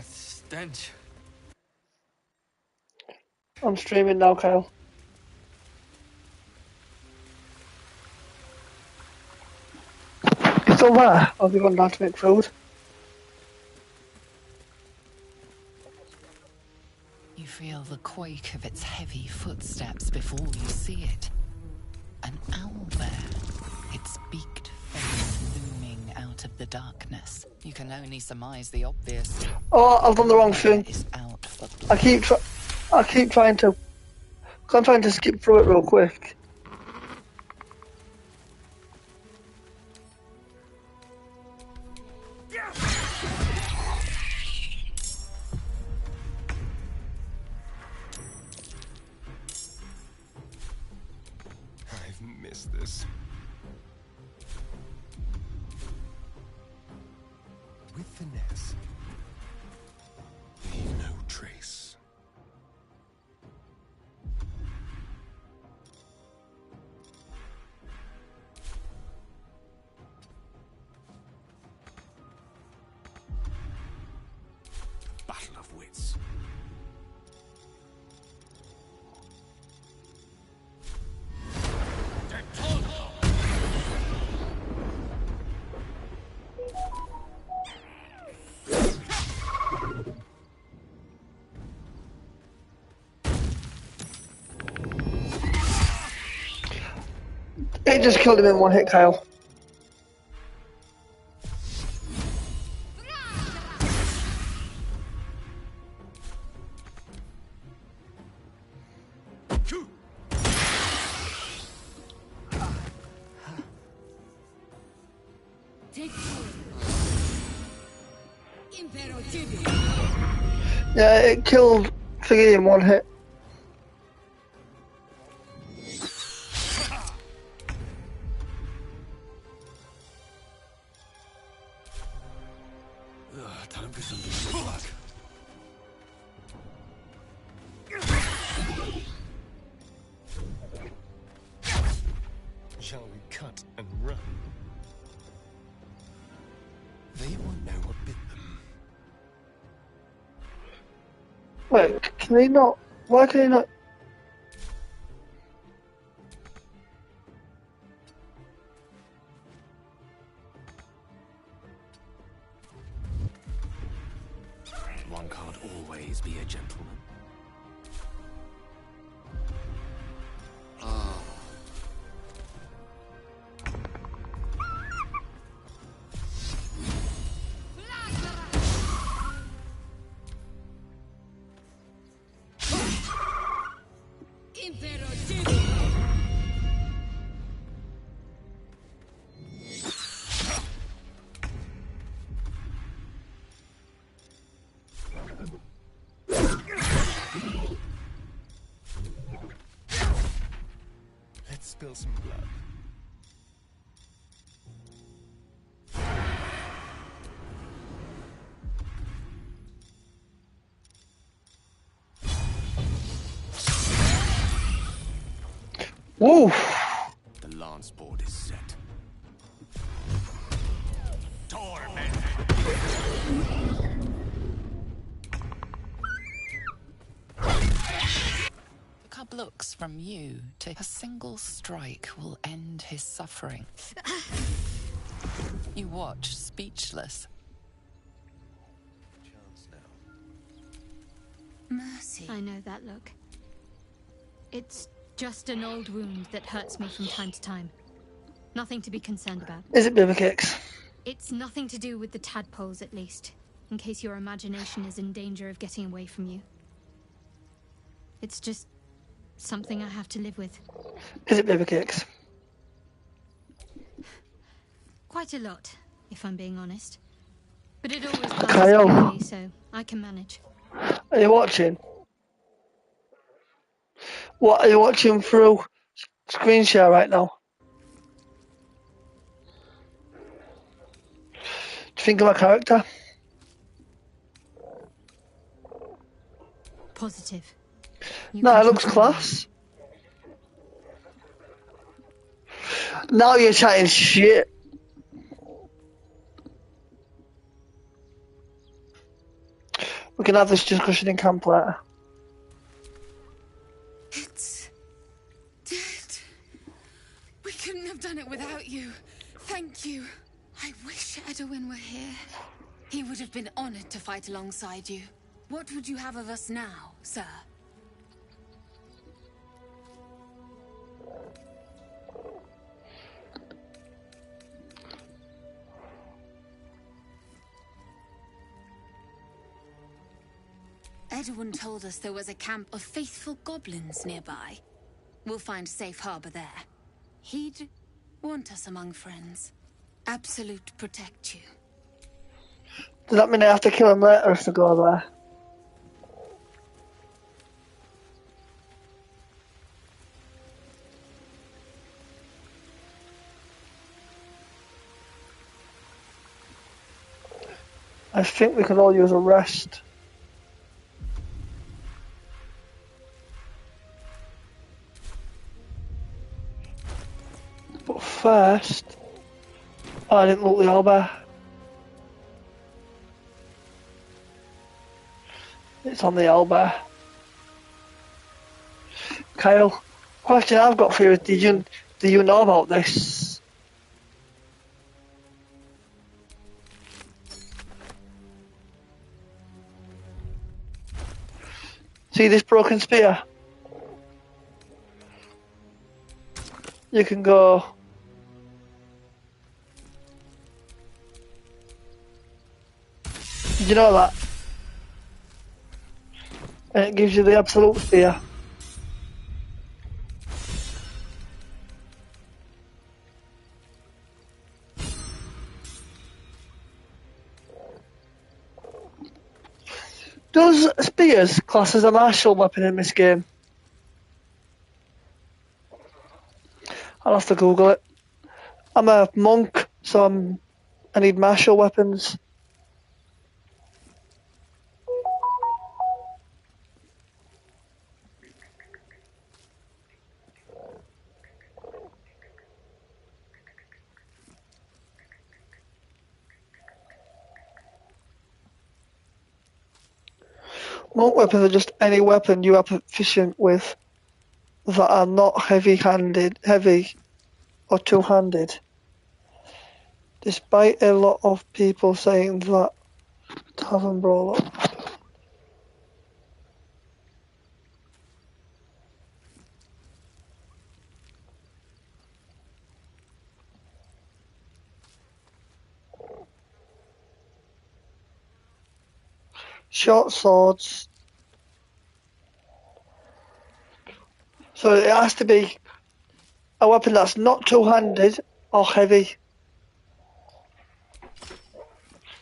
That stench. I'm streaming now, Kyle. You still there? Or have you gone down to make food? You feel the quake of its heavy footsteps before you see it. An owl there, its beaked face looming out of the darkness. You can only surmise the obvious. Oh, I've done the wrong thing. Is out for I keep trying to. I'm trying to skip through it real quick. I've missed this. With finesse. Leave no trace. Battle of wits. It just killed him in one hit, Kyle. Yeah, it killed Thingy in one hit. Time for something to luck. Shall we cut and run? They won't know what bit them. Wait, can he not? Why can he not? One can't always be a gentleman. Let's spill some blood. Woo! The lance board is set. Torment! The cub looks from you to a single strike will end his suffering. You watch, speechless. Chance now. Mercy. I know that look. It's just an old wound that hurts me from time to time. Nothing to be concerned about. Is it Baby Kicks? It's nothing to do with the tadpoles, at least, in case your imagination is in danger of getting away from you. It's just something I have to live with. Is it Baby Kicks? Quite a lot, if I'm being honest. But it always passes Kyle. quickly, so I can manage. Are you watching? What are you watching through screen share right now? Do you think of my character? Positive. You No, can it looks trust me. class. Now you're chatting shit. We can have this discussion in camp later. It's dead. We couldn't have done it without you. Thank you. I wish Edwin were here. He would have been honored to fight alongside you. What would you have of us now, sir? Edwin told us there was a camp of faithful goblins nearby. We'll find safe harbor there. He'd want us among friends. Absolute protect you. Does that mean I have to kill him later if I go there? I think we can all use a rest. But first... Oh, I didn't look the owlbear. It's on the owlbear. Kyle, question I've got for you is, do you know about this? See this broken spear? You can go... Did you know that? And it gives you the absolute spear. Does spears class as a martial weapon in this game? I'll have to Google it. I'm a monk, so I need martial weapons. Monk weapons are just any weapon you are proficient with that are not heavy or two-handed. Despite a lot of people saying that Tavern Brawler. Short swords. So it has to be a weapon that's not two-handed or heavy.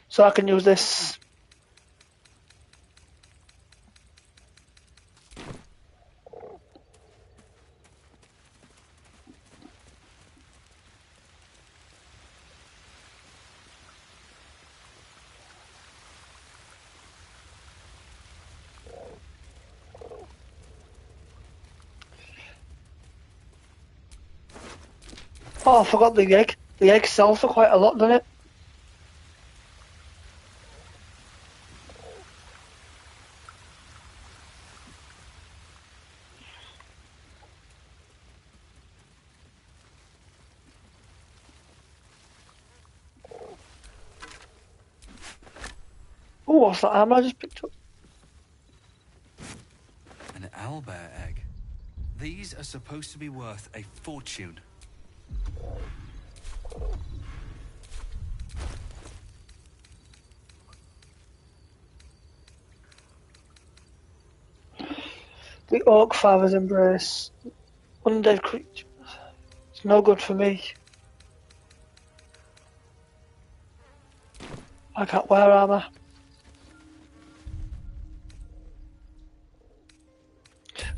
So I can use this. Oh, I forgot the egg. The egg sells for quite a lot, doesn't it? Oh, what's that armor I just picked up? An owlbear egg. These are supposed to be worth a fortune. The Orc Father's Embrace. Undead creature. It's no good for me. I can't wear armor.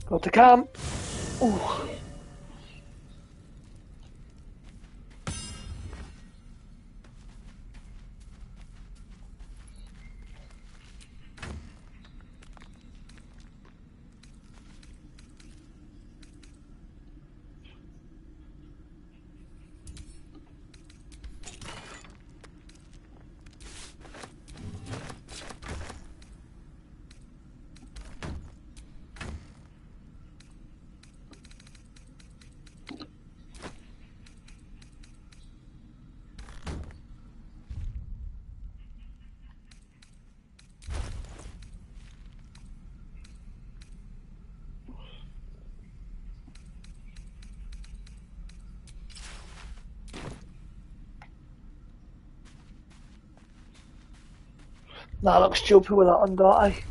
Go to camp. Ooh. Nah, I look stupid with that on, don't I?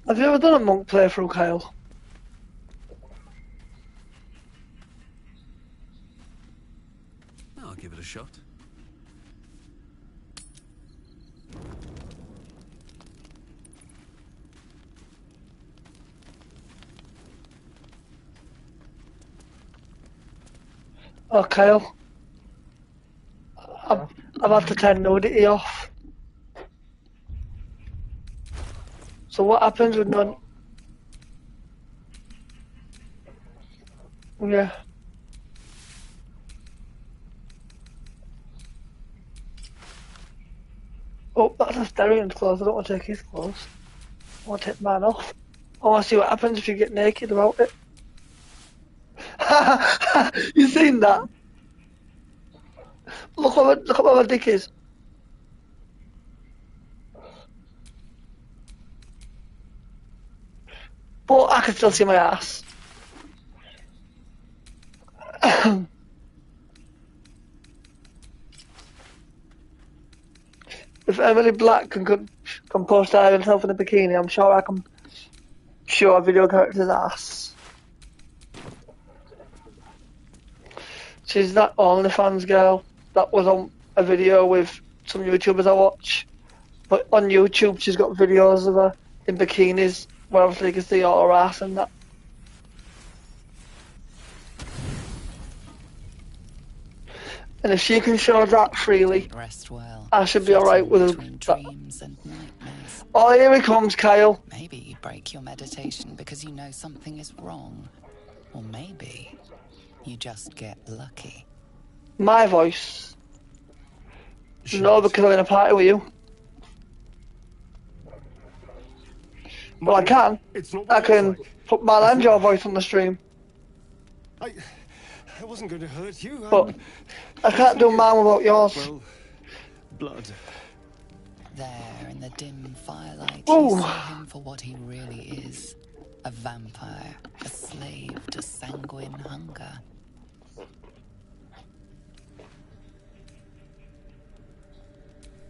Have you ever done a monk playthrough, Kyle? I'll give it a shot. Oh, Kyle. I've had to turn nudity off. So what happens with none? Yeah. Oh, that's Asterian's clothes. I don't want to take his clothes. I want to take mine off. I want to see what happens if you get naked about it. You seen that? Look what my dick is. But I can still see my ass. If Emily Black can post herself in a bikini, I'm sure I can show a video character's ass. She's that OnlyFans girl that was on a video with some YouTubers I watch. But on YouTube, she's got videos of her in bikinis where obviously you can see all her ass and that. And if she can show that freely, Rest well. I should be alright with between that. dreams and nightmares. Oh, here he comes, Kyle. Maybe you break your meditation because you know something is wrong. Or maybe you just get lucky. My voice. No, because I'm in a party with you. Well, I can. I can put my and your voice on the stream. I wasn't going to hurt you. But I can't do mine without yours. Well, blood. There in the dim firelight, Ooh. you saw him for what he really is. A vampire, a slave to sanguine hunger.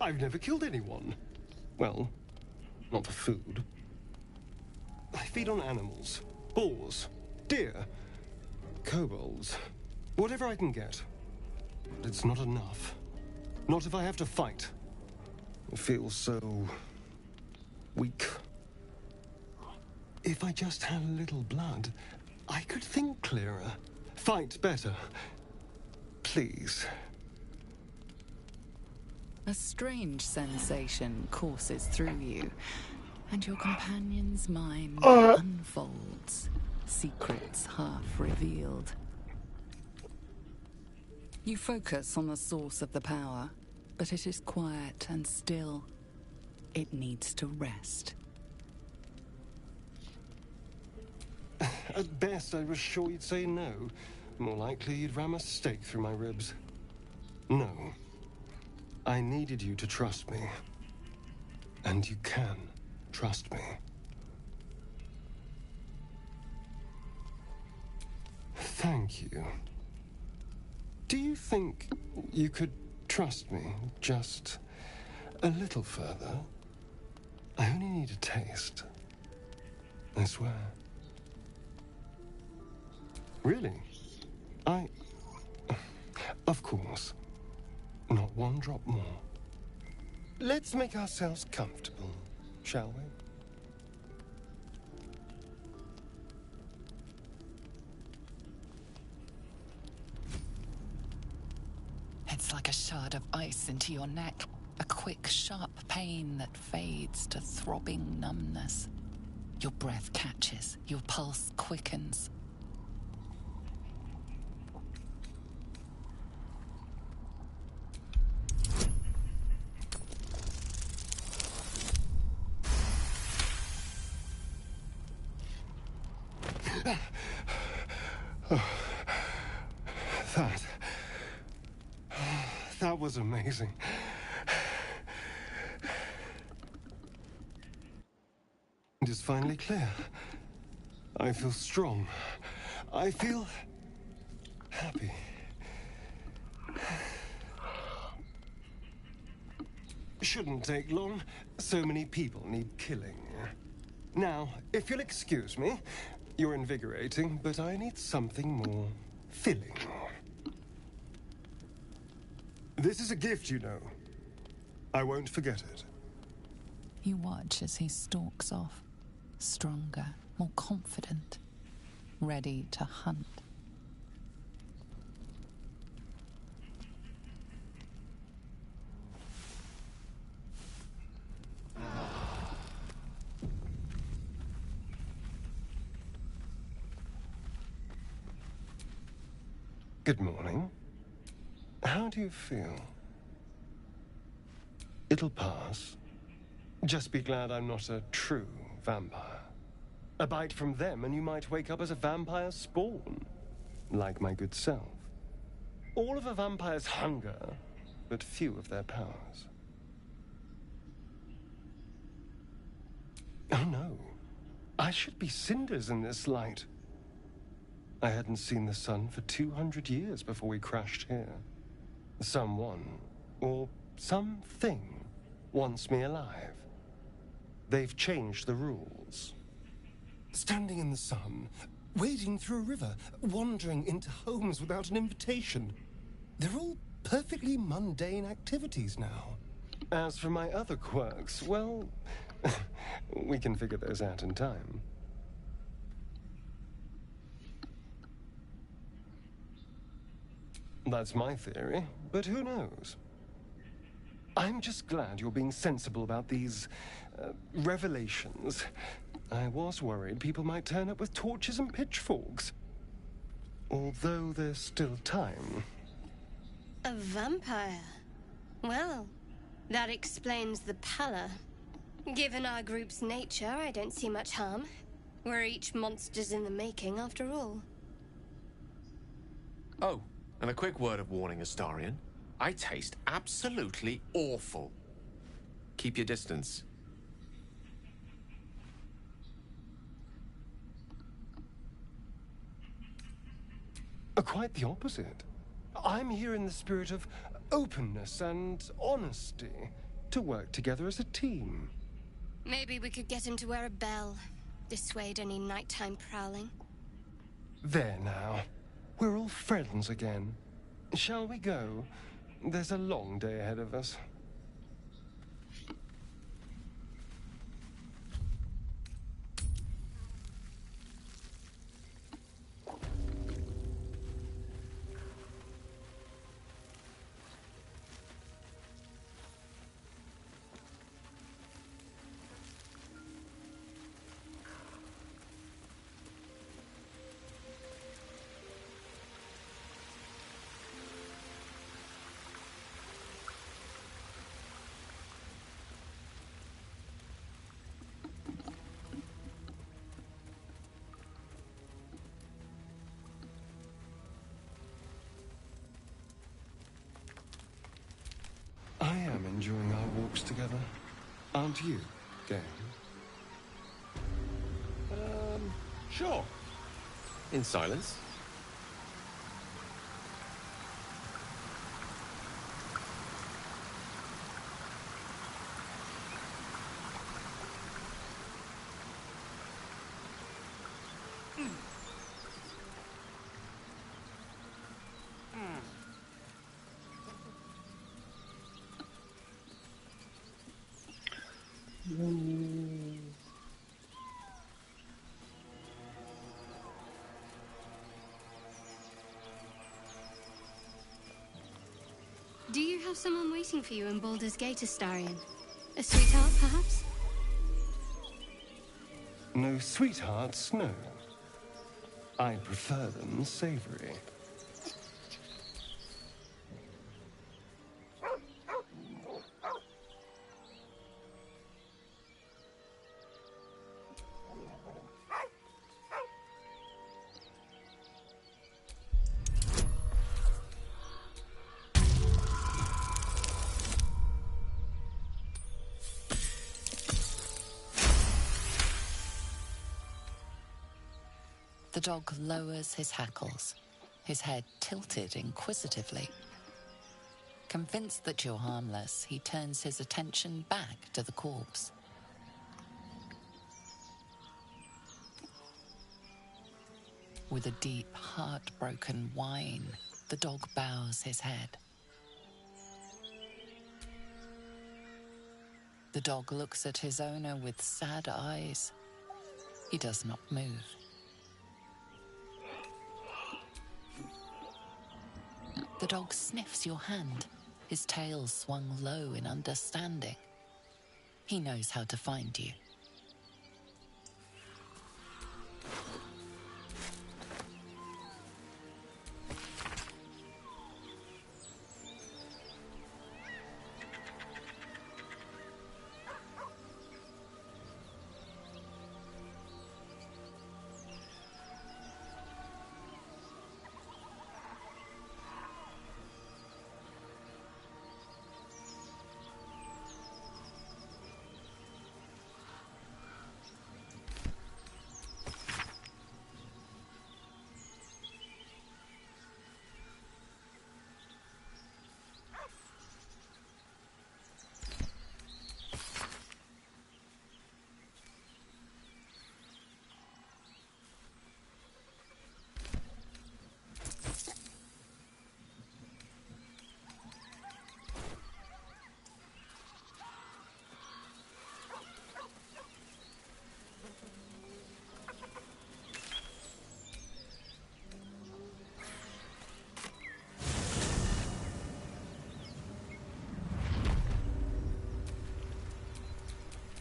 I've never killed anyone. Well, not for food. I feed on animals. Boars. Deer. Kobolds. Whatever I can get. But it's not enough. Not if I have to fight. It feels so weak. If I just had a little blood, I could think clearer. Fight better. Please. A strange sensation courses through you, and your companion's mind unfolds, secrets half revealed. You focus on the source of the power, but it is quiet and still. It needs to rest. At best, I was sure you'd say no. More likely, you'd ram a stake through my ribs. No. I needed you to trust me. And you can trust me. Thank you. Do you think you could trust me just a little further? I only need a taste. I swear. Really? Of course. Not one drop more. Let's make ourselves comfortable, shall we? It's like a shard of ice into your neck. A quick, sharp pain that fades to throbbing numbness. Your breath catches, your pulse quickens. That was amazing. It is finally clear. I feel strong. I feel happy. Shouldn't take long. So many people need killing. Now, if you'll excuse me, you're invigorating, but I need something more filling. This is a gift, you know. I won't forget it. You watch as he stalks off, stronger, more confident, ready to hunt. Good morning. How do you feel? It'll pass. Just be glad I'm not a true vampire. A bite from them and you might wake up as a vampire spawn. Like my good self. All of a vampire's hunger, but few of their powers. Oh no. I should be cinders in this light. I hadn't seen the sun for 200 years before we crashed here. Someone, or something, wants me alive. They've changed the rules. Standing in the sun, wading through a river, wandering into homes without an invitation. They're all perfectly mundane activities now. As for my other quirks, well, we can figure those out in time. That's my theory, but who knows? I'm just glad you're being sensible about these revelations. I was worried people might turn up with torches and pitchforks. Although there's still time. A vampire? Well, that explains the pallor. Given our group's nature, I don't see much harm. We're each monsters in the making, after all. Oh, and a quick word of warning, Astarion. I taste absolutely awful. Keep your distance. Quite the opposite. I'm here in the spirit of openness and honesty to work together as a team. Maybe we could get him to wear a bell. Dissuade any nighttime prowling. There now. We're all friends again. Shall we go? There's a long day ahead of us. I am enjoying our walks together. Aren't you, Game? Sure. In silence. Do you have someone waiting for you in Baldur's Gate, Astarion? A sweetheart, perhaps? No sweethearts, no. I prefer them savory. The dog lowers his hackles, his head tilted inquisitively. Convinced that you're harmless, he turns his attention back to the corpse. With a deep, heartbroken whine, the dog bows his head. The dog looks at his owner with sad eyes. He does not move. The dog sniffs your hand, his tail swung low in understanding. He knows how to find you.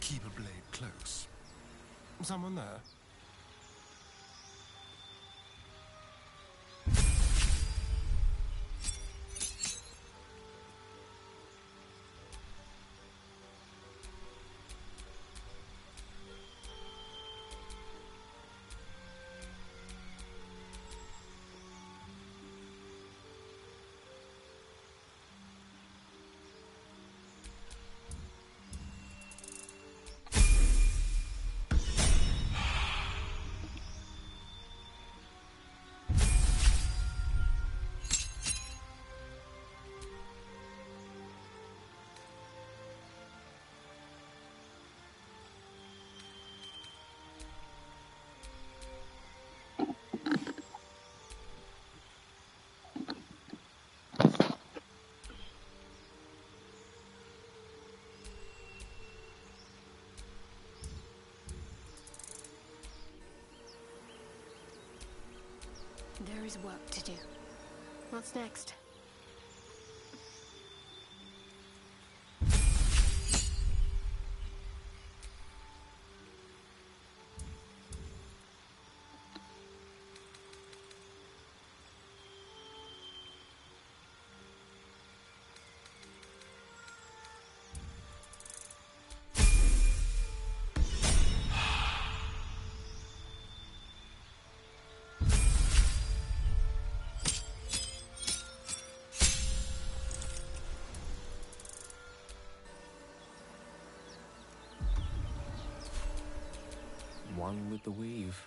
Keep a blade close. Someone there? There is work to do. What's next? One with the weave.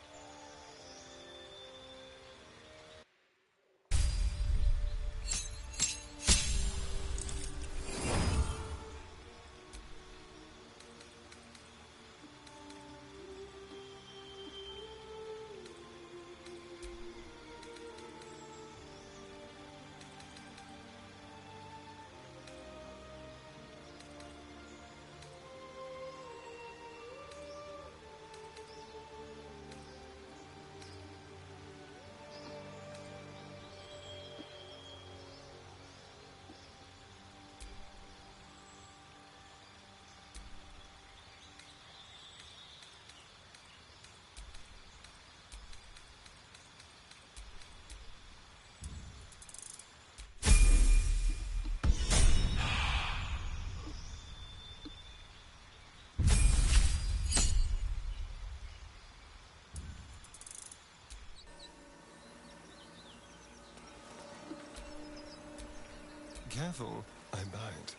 Careful, I bite.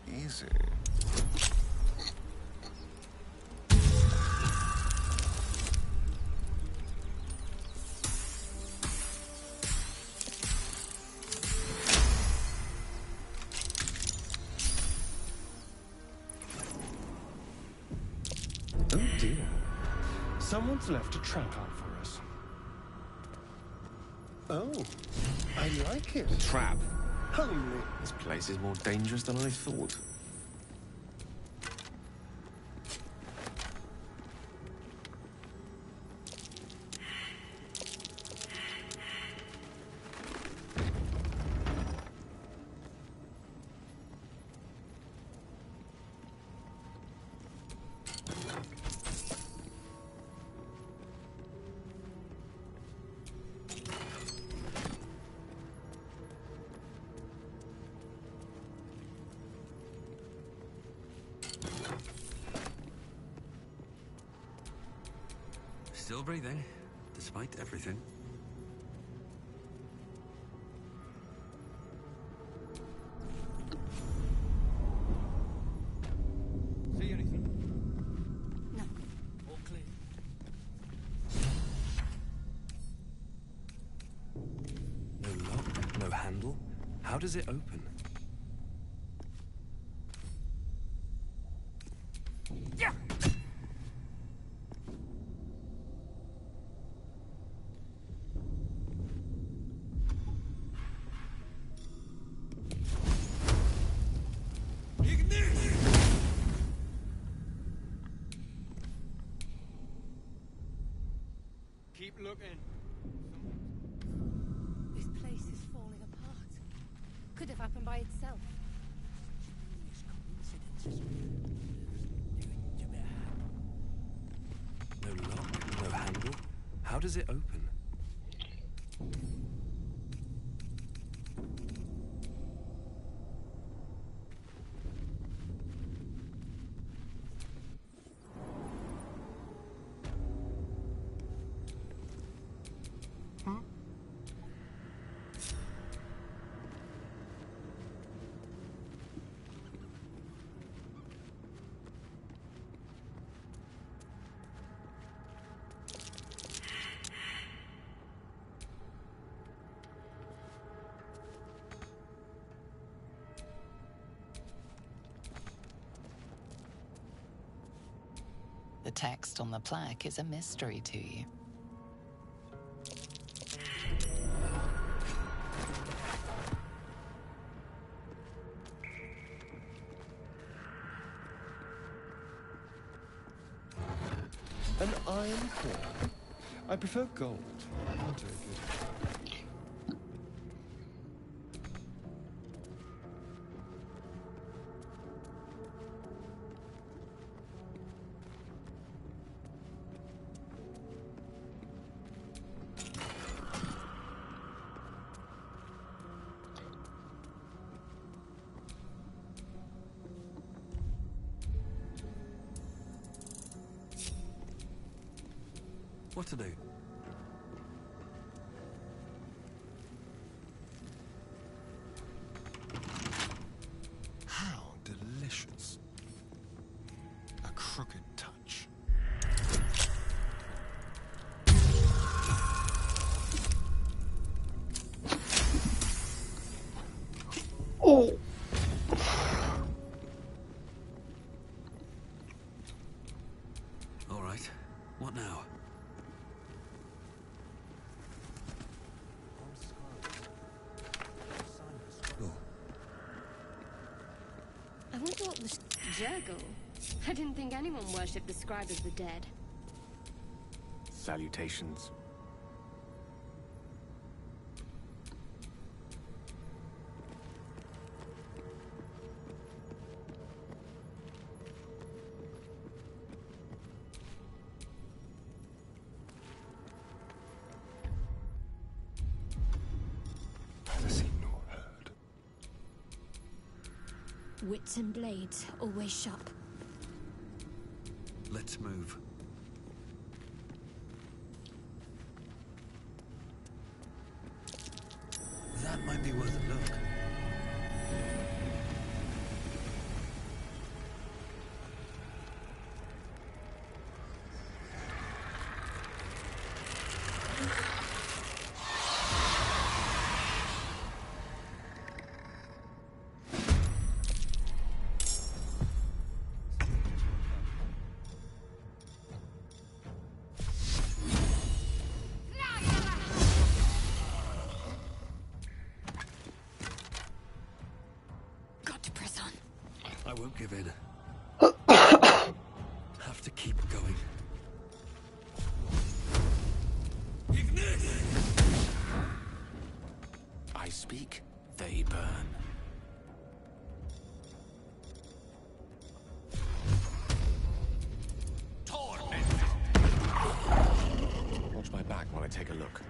Easy. dear. Someone's left a trap out for us. Oh, I like it. Trap. Homely. This place is more dangerous than I thought. Still breathing, despite everything. See anything? No. All clear. No lock, no handle. How does it open? Keep looking. This place is falling apart. Could have happened by itself. No lock, no handle. How does it open? The text on the plaque is a mystery to you. An iron core. I prefer gold. I'll take it. What to do? How delicious. A crooked touch. Oh, All right. What now? Oh, I wonder what the Jurgle. I didn't think anyone worshipped the scribe of the dead. Salutations. Neither seen nor heard. Wits and blades, always sharp. let's move. That might be worth a look. won't give in. Have to keep going. I speak, they burn. Watch my back while I take a look.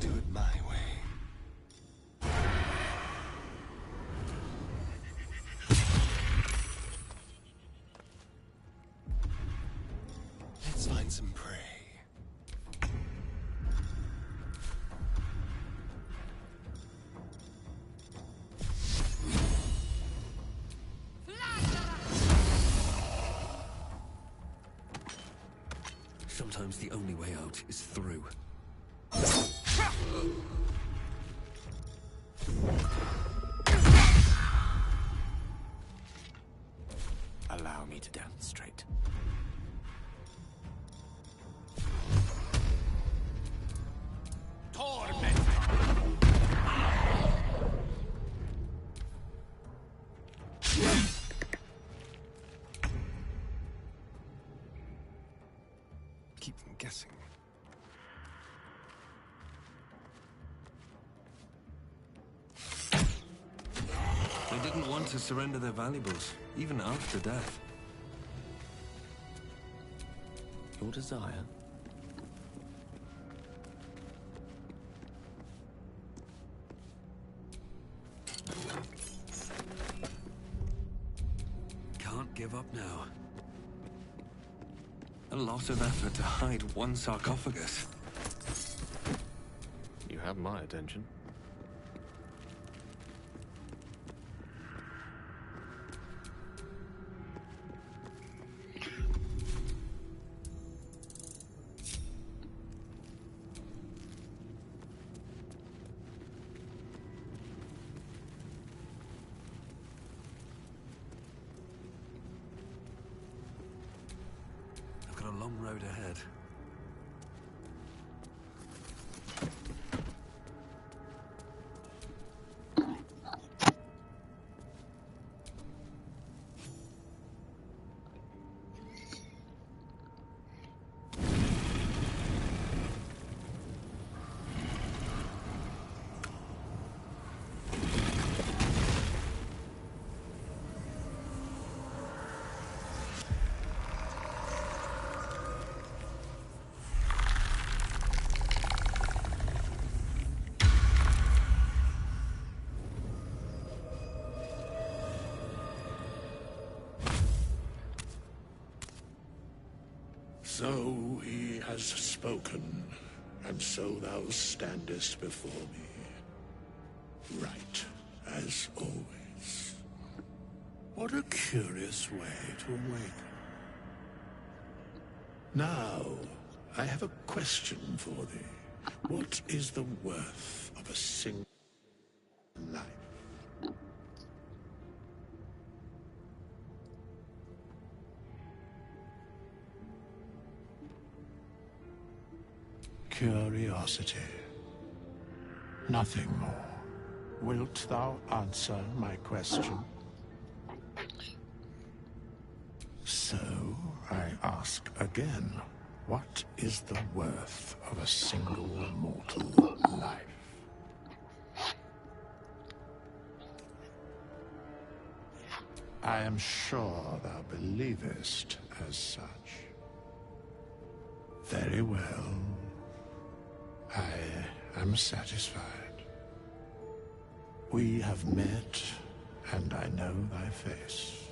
Do it my way. Let's find some prey. Sometimes the only way out is through. Allow me to demonstrate. Keep them guessing. They didn't want to surrender their valuables, even after death. Your desire? Can't give up now. A lot of effort to hide one sarcophagus. You have my attention. I've got a long road ahead. So he has spoken, and so thou standest before me. Right, as always. What a curious way to awaken. Now, I have a question for thee. What is the worth of a single life? Curiosity. Nothing more. Wilt thou answer my question? So, I ask again, what is the worth of a single mortal life? I am sure thou believest as such. Very well. I am satisfied. We have met, and I know thy face.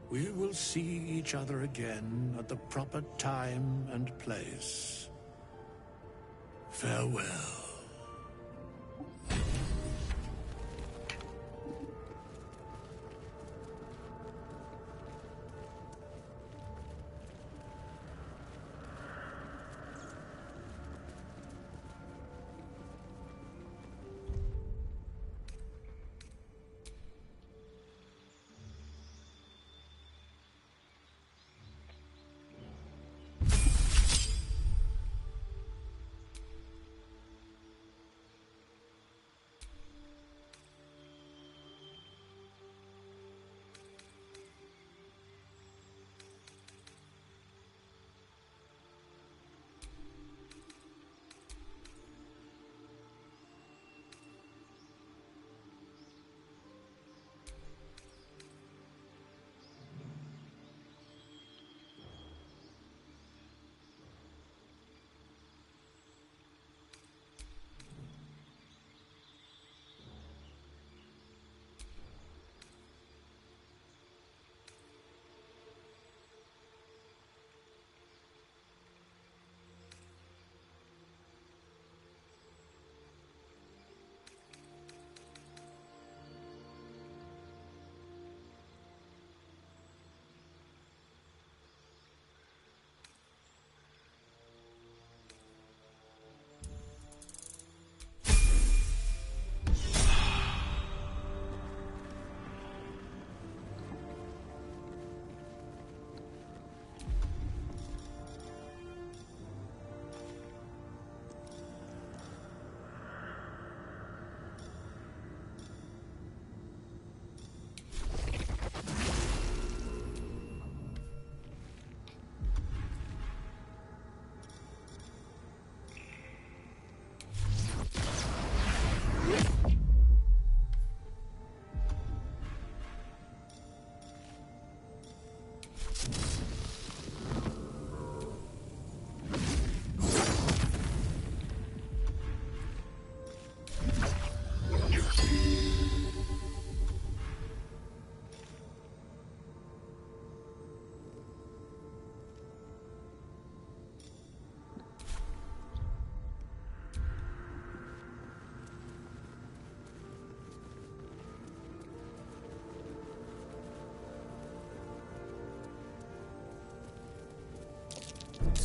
We will see each other again at the proper time and place. Farewell.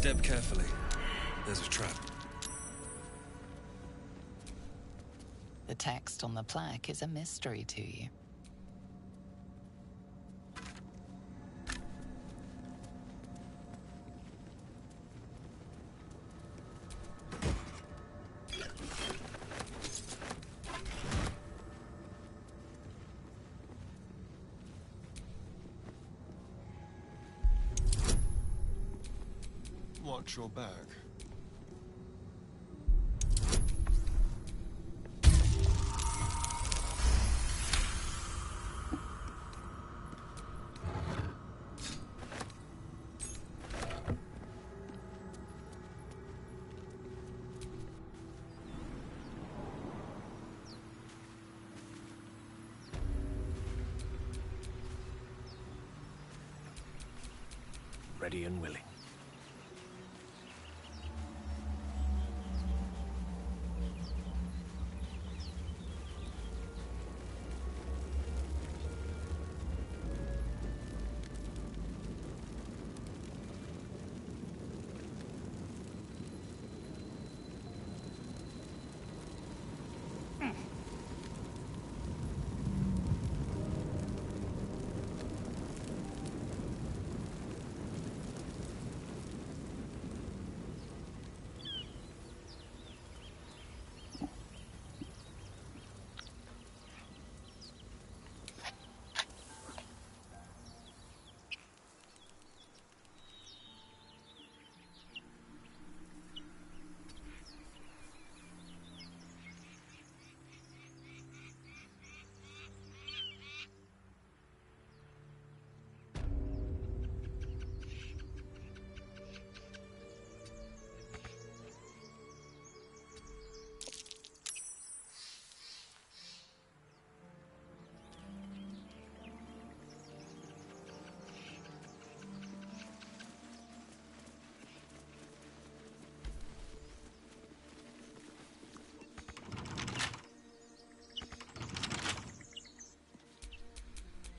Step carefully. There's a trap. The text on the plaque is a mystery to you. Watch your back. Ready and willing.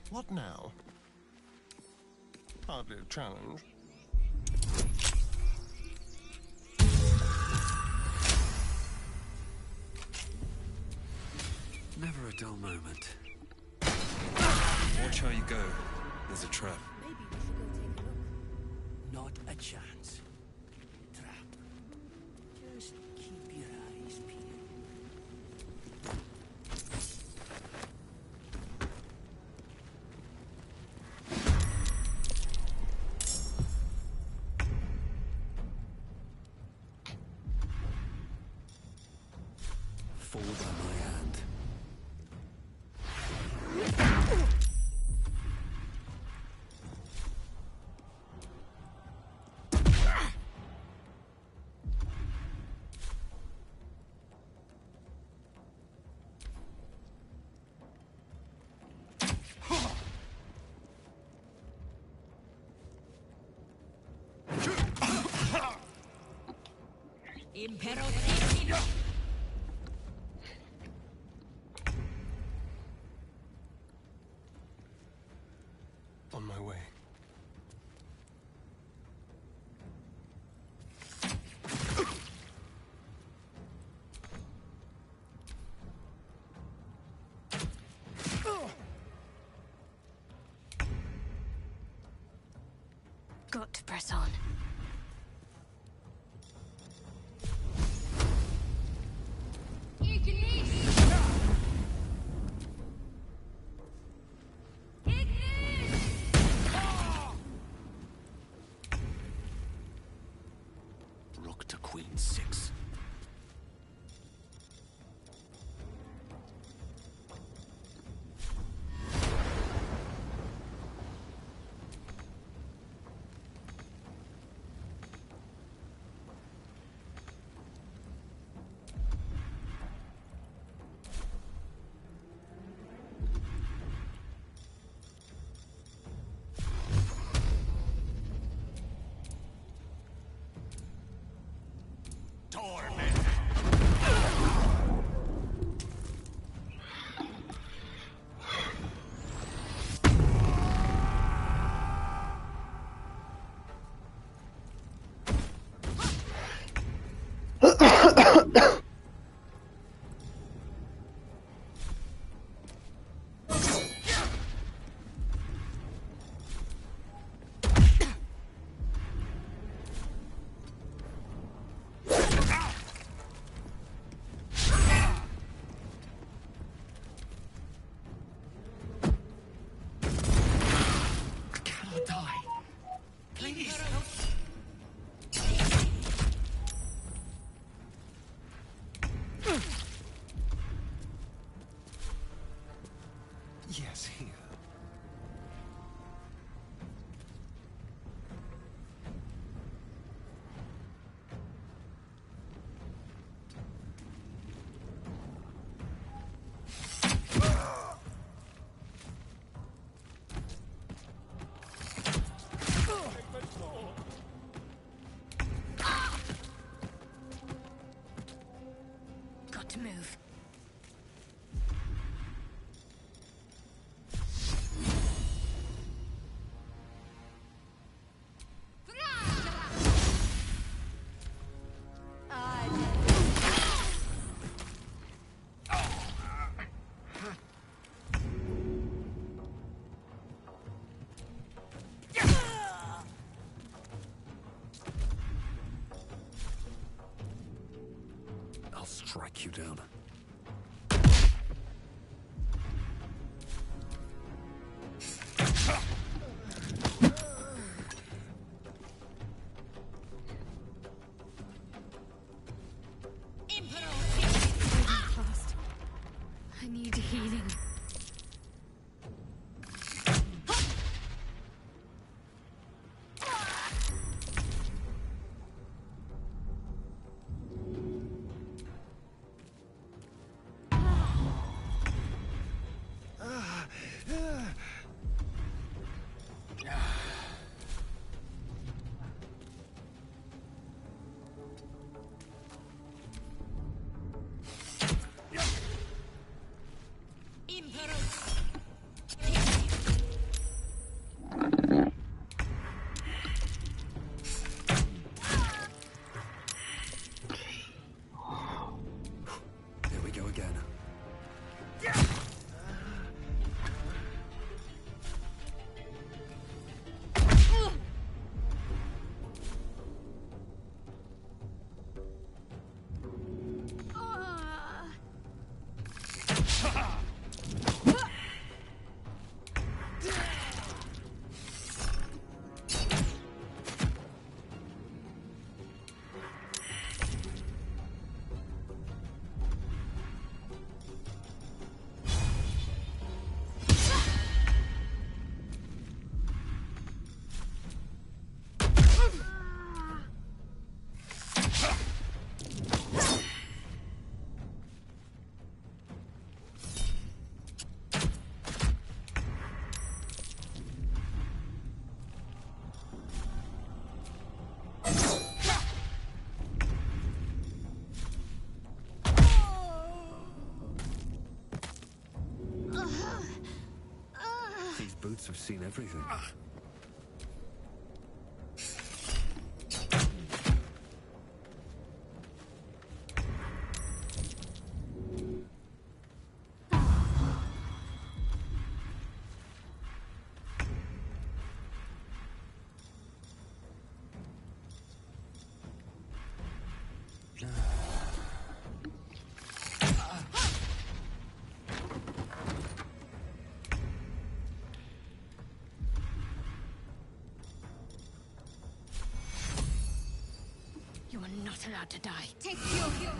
What now? Hardly a challenge. Never a dull moment. Watch how you go. There's a trap. Maybe we should go take a look. Not a chance. Trap. Just keep your eyes peeled. Fall by my hand. On my way. Got to press on. Rook to queen 6. Yes, here. Got to move. I'll strike you down. Fast. I need healing. Here we go again. These boots have seen everything. You are not allowed to die. Take your...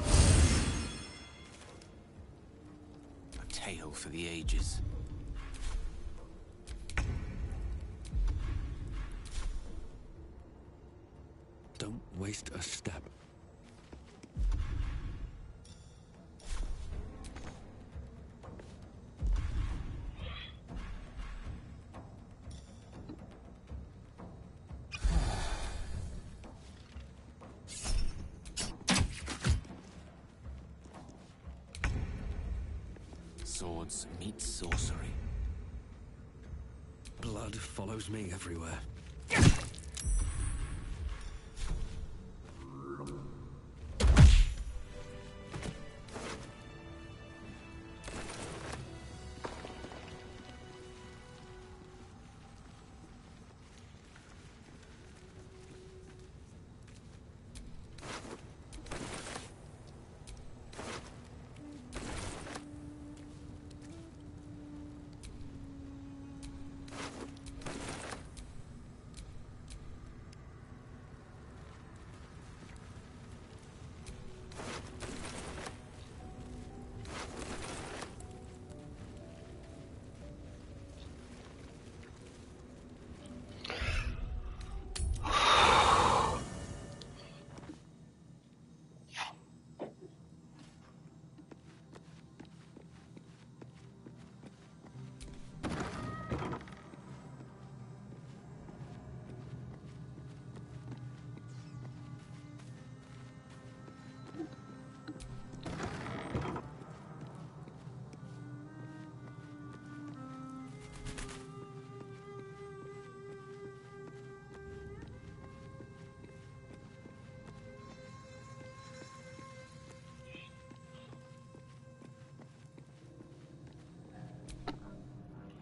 A tale for the ages. Don't waste a step. Swords meet sorcery. Blood follows me everywhere.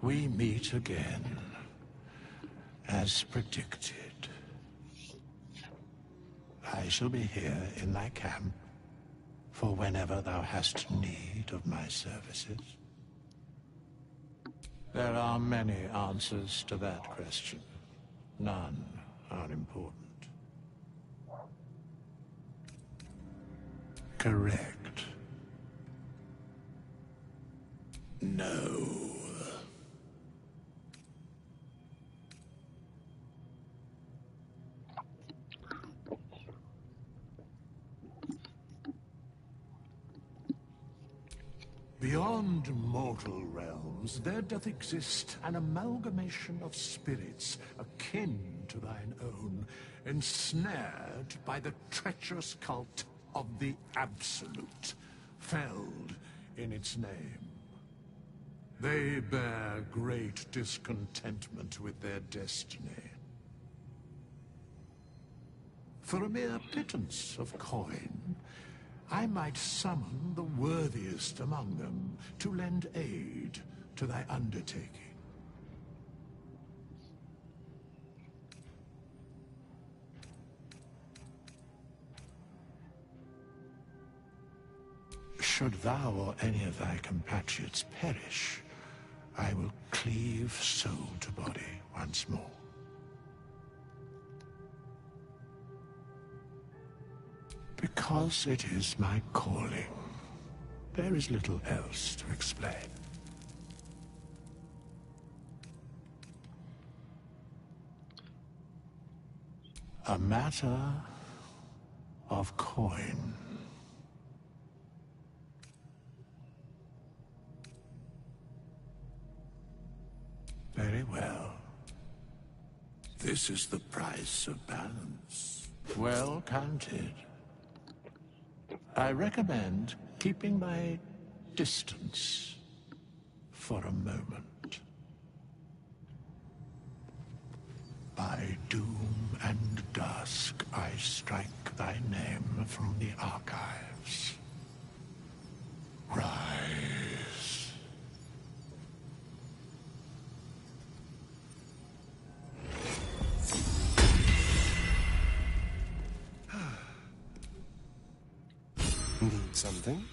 We meet again, as predicted. I shall be here in thy camp for whenever thou hast need of my services. There are many answers to that question. None are important. Correct. No. Beyond mortal realms, there doth exist an amalgamation of spirits akin to thine own, ensnared by the treacherous cult of the Absolute, felled in its name. They bear great discontentment with their destiny. For a mere pittance of coin, I might summon the worthiest among them to lend aid to thy undertaking. Should thou or any of thy compatriots perish, I will cleave soul to body once more. Because it is my calling. There is little else to explain. A matter of coin. Very well. This is the price of balance. Well counted. I recommend keeping my distance for a moment. By doom and dusk, I strike thy name from the archives. Rise. Need something?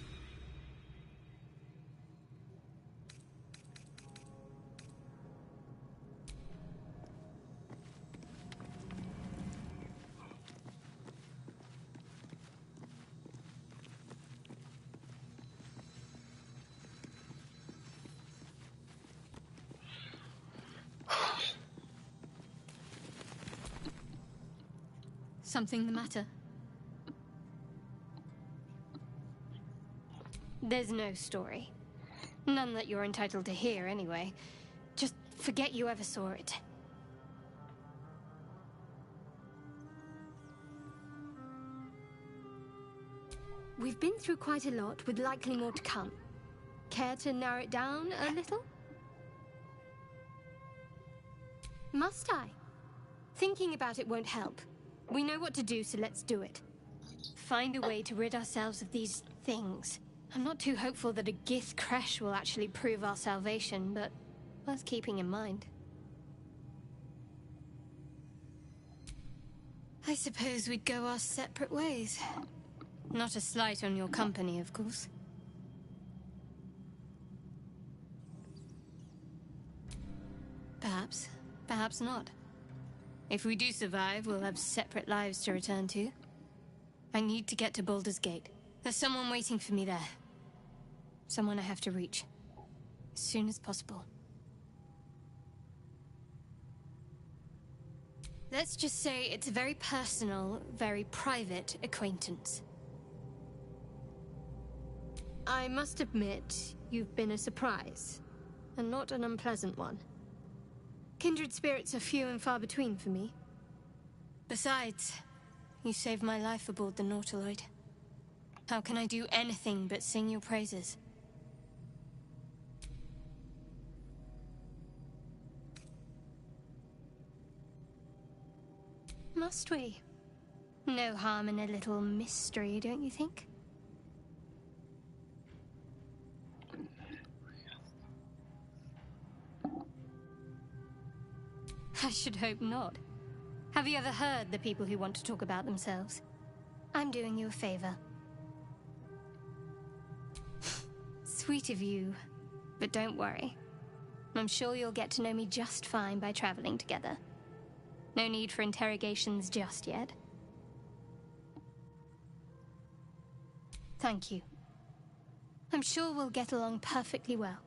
Something the matter? There's no story. None that you're entitled to hear, anyway. Just forget you ever saw it. We've been through quite a lot, with likely more to come. Care to narrow it down a little? Must I? Thinking about it won't help. We know what to do, so let's do it. Find a way to rid ourselves of these things. I'm not too hopeful that a Gith crash will actually prove our salvation, but worth keeping in mind. I suppose we'd go our separate ways. Not a slight on your company, of course. Perhaps. Perhaps not. If we do survive, we'll have separate lives to return to. I need to get to Baldur's Gate. There's someone waiting for me there. Someone I have to reach. As soon as possible. Let's just say it's a very personal, very private acquaintance. I must admit, you've been a surprise. And not an unpleasant one. Kindred spirits are few and far between for me. Besides, you saved my life aboard the Nautiloid. How can I do anything but sing your praises? Must we? No harm in a little mystery, don't you think? I should hope not. Have you ever heard the people who want to talk about themselves? I'm doing you a favor. Sweet of you, but don't worry. I'm sure you'll get to know me just fine by traveling together. No need for interrogations just yet. Thank you. I'm sure we'll get along perfectly well.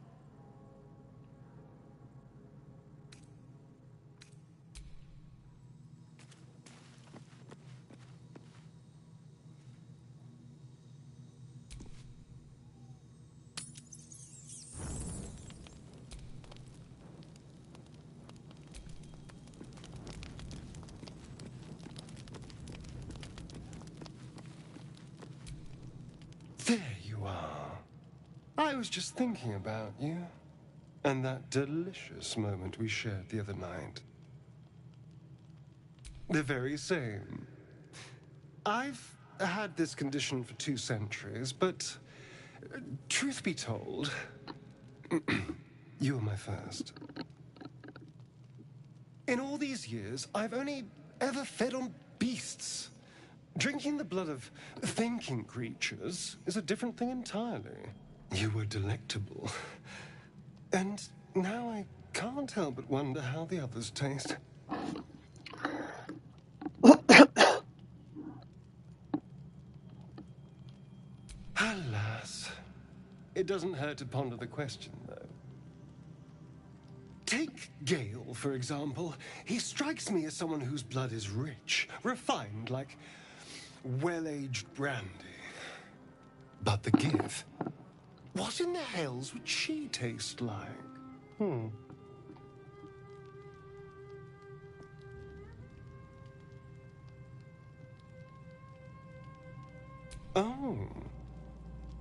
There you are. I was just thinking about you. And that delicious moment we shared the other night. The very same. I've had this condition for 2 centuries, but truth be told, you were my first. In all these years, I've only ever fed on beasts. Drinking the blood of thinking creatures is a different thing entirely. You were delectable. And now I can't help but wonder how the others taste. Alas. It doesn't hurt to ponder the question, though. Take Gale, for example. He strikes me as someone whose blood is rich, refined, like well-aged brandy. But the Give, what in the hells would she taste like? Oh.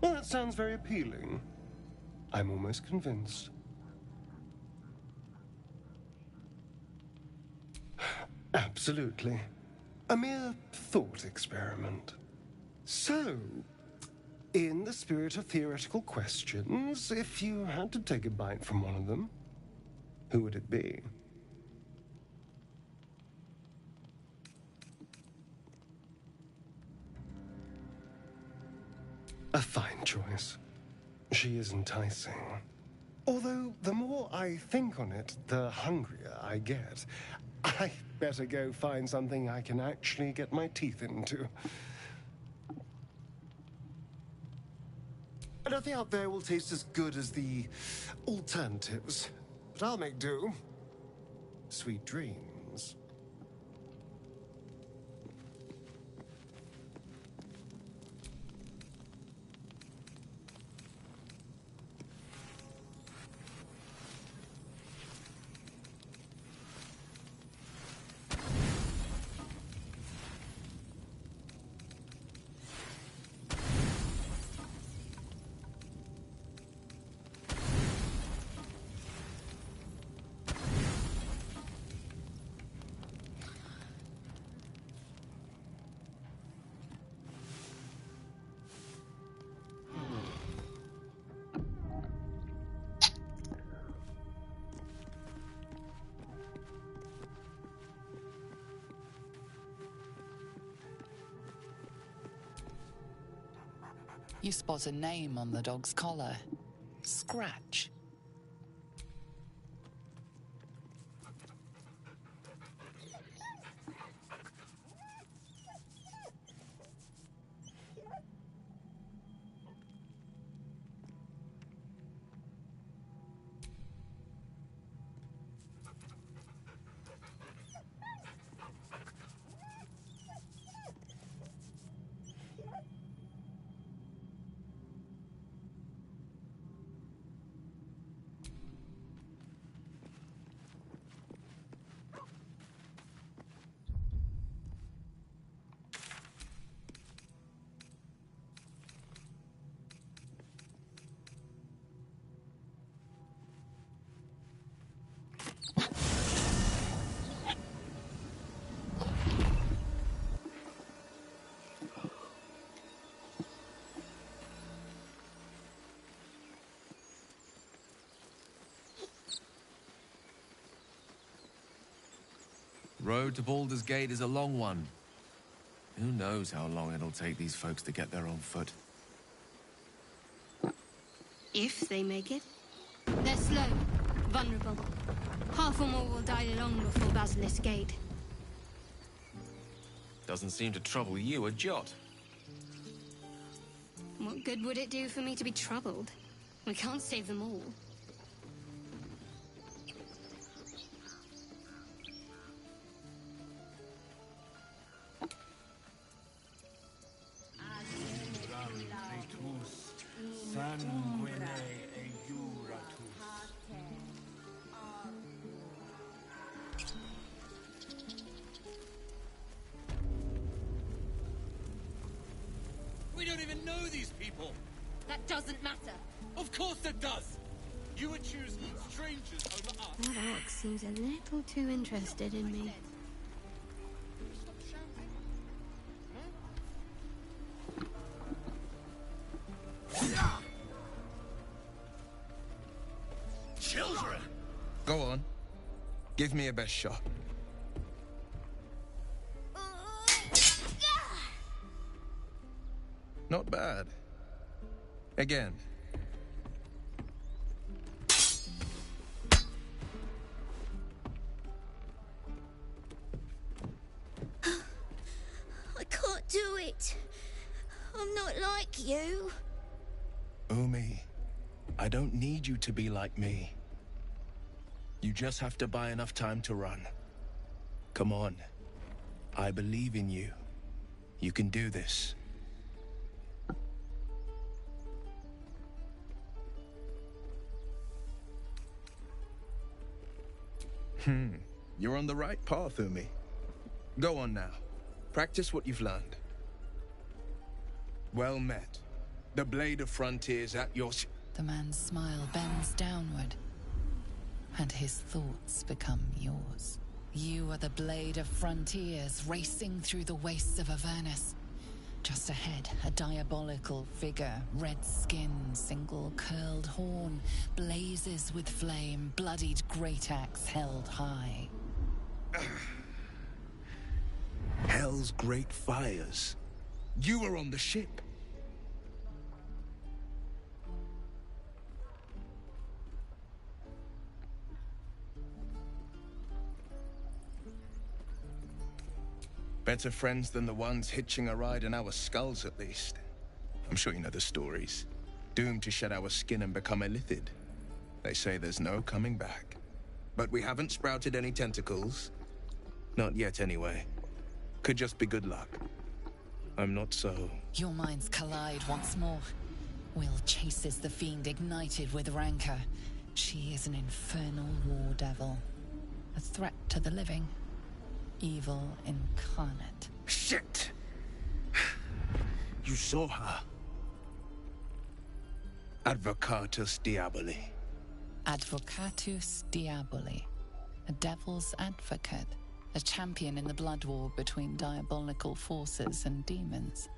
Well, that sounds very appealing. I'm almost convinced. Absolutely. A mere thought experiment. So, in the spirit of theoretical questions, if you had to take a bite from one of them, who would it be? A fine choice. She is enticing. Although, the more I think on it, the hungrier I get. I better go find something I can actually get my teeth into. Nothing out there will taste as good as the alternatives, but I'll make do. Sweet dreams. You spot a name on the dog's collar. Scratch. Road to Baldur's Gate is a long one. Who knows how long it'll take these folks to get there on foot. If they make it. They're slow, vulnerable. Half or more will die long before Basilisk Gate. Doesn't seem to trouble you a jot. What good would it do for me to be troubled? We can't save them all. We don't even know these people. That doesn't matter. Of course it does. You would choose strangers over us. That orc seems a little too interested in me. Children! Go on. Give me your best shot. Not bad. Again. I can't do it. I'm not like you. Umi, I don't need you to be like me. You just have to buy enough time to run. Come on. I believe in you. You can do this. You're on the right path, Umi. Go on now. Practice what you've learned. Well met. The Blade of Frontiers at your... The man's smile bends downward, and his thoughts become yours. You are the Blade of Frontiers, racing through the wastes of Avernus. Just ahead, a diabolical figure, red skin, single curled horn, blazes with flame, bloodied great axe held high. Hell's great fires. You were on the ship. Better friends than the ones hitching a ride in our skulls, at least. I'm sure you know the stories. Doomed to shed our skin and become illithid. They say there's no coming back. But we haven't sprouted any tentacles. Not yet, anyway. Could just be good luck. I'm not so... Your minds collide once more. Will chases the fiend ignited with rancor. She is an infernal war devil. A threat to the living. Evil incarnate. Shit! You saw her. Advocatus Diaboli. Advocatus Diaboli. A devil's advocate. A champion in the blood war between diabolical forces and demons.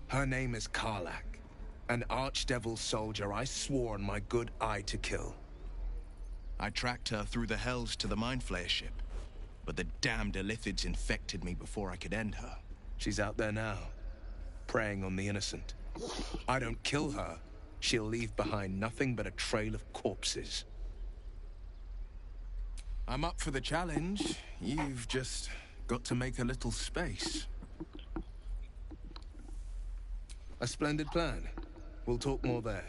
Her name is Karlach, an archdevil soldier I swore on my good eye to kill. I tracked her through the hells to the Mind Flayer ship, but the damned illithids infected me before I could end her. She's out there now, preying on the innocent. I don't kill her, she'll leave behind nothing but a trail of corpses. I'm up for the challenge. You've just got to make a little space. A splendid plan. We'll talk more there.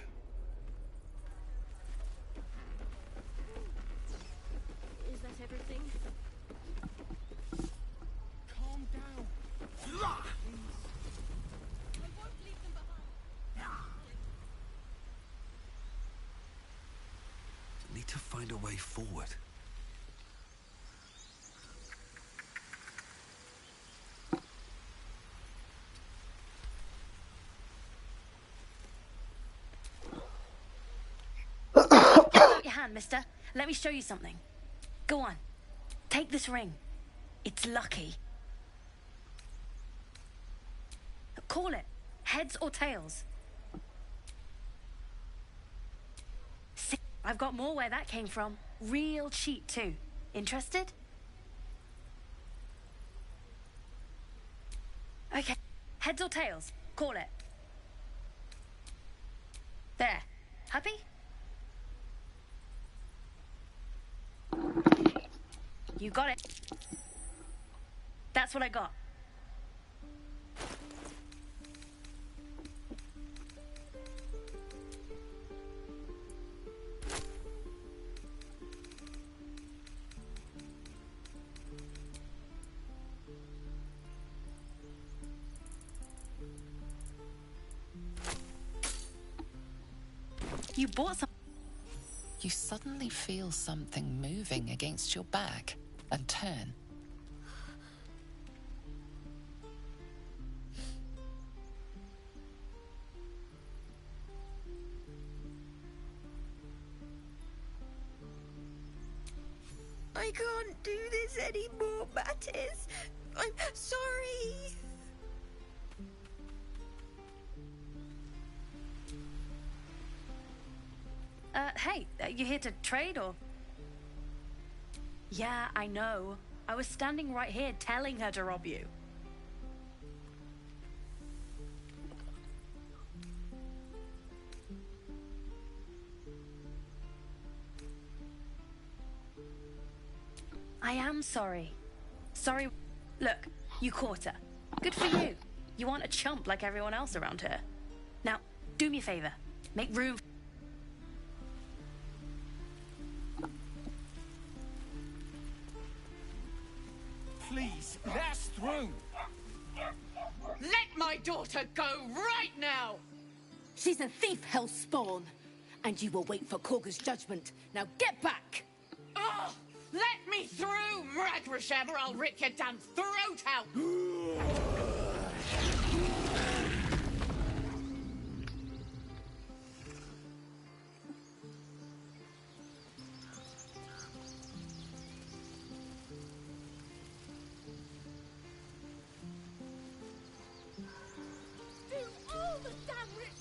Is that everything? Calm down. I won't leave them behind. Need to find a way forward. Your hand, mister. Let me show you something. Go on. Take this ring. It's lucky. Call it. Heads or tails? See, I've got more where that came from. Real cheap, too. Interested? Okay. Heads or tails? Call it. There. Happy? You got it. That's what I got. You bought some. You suddenly feel something moving against your back and turn. I can't do this anymore, Mattis. I'm sorry. Hey, you here to trade or? Yeah, I know. I was standing right here telling her to rob you. I am sorry. Sorry. Look, you caught her. Good for you. You aren't a chump like everyone else around here. Now, do me a favor. Make room. Please, let us through. Let my daughter go right now! She's a thief, hellspawn. And you will wait for Korga's judgment. Now get back! Oh, let me through, Mradrasheb, or I'll rip your damn throat out!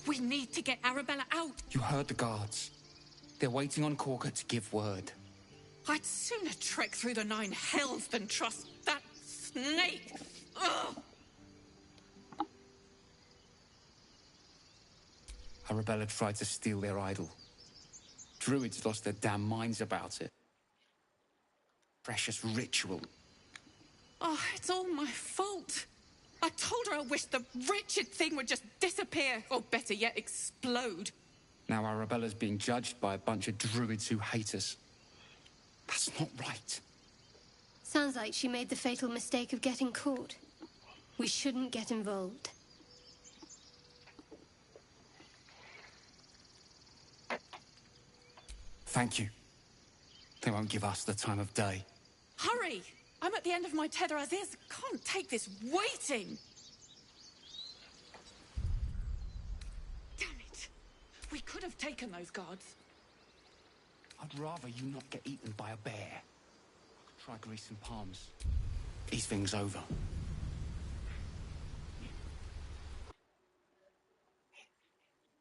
We need to get Arabella out. You heard the guards. They're waiting on Korga to give word. I'd sooner trek through the 9 hells than trust that snake. Ugh. Arabella tried to steal their idol. Druids lost their damn minds about it. Precious ritual. Oh, it's all my fault. I told her I wished the wretched thing would just disappear, or better yet, explode. Now Arabella's being judged by a bunch of druids who hate us. That's not right. Sounds like she made the fatal mistake of getting caught. We shouldn't get involved. Thank you. They won't give us the time of day. Hurry! I'm at the end of my tether as is. Can't take this waiting. Damn it. We could have taken those guards. I'd rather you not get eaten by a bear. Try greasing palms. Ease things over.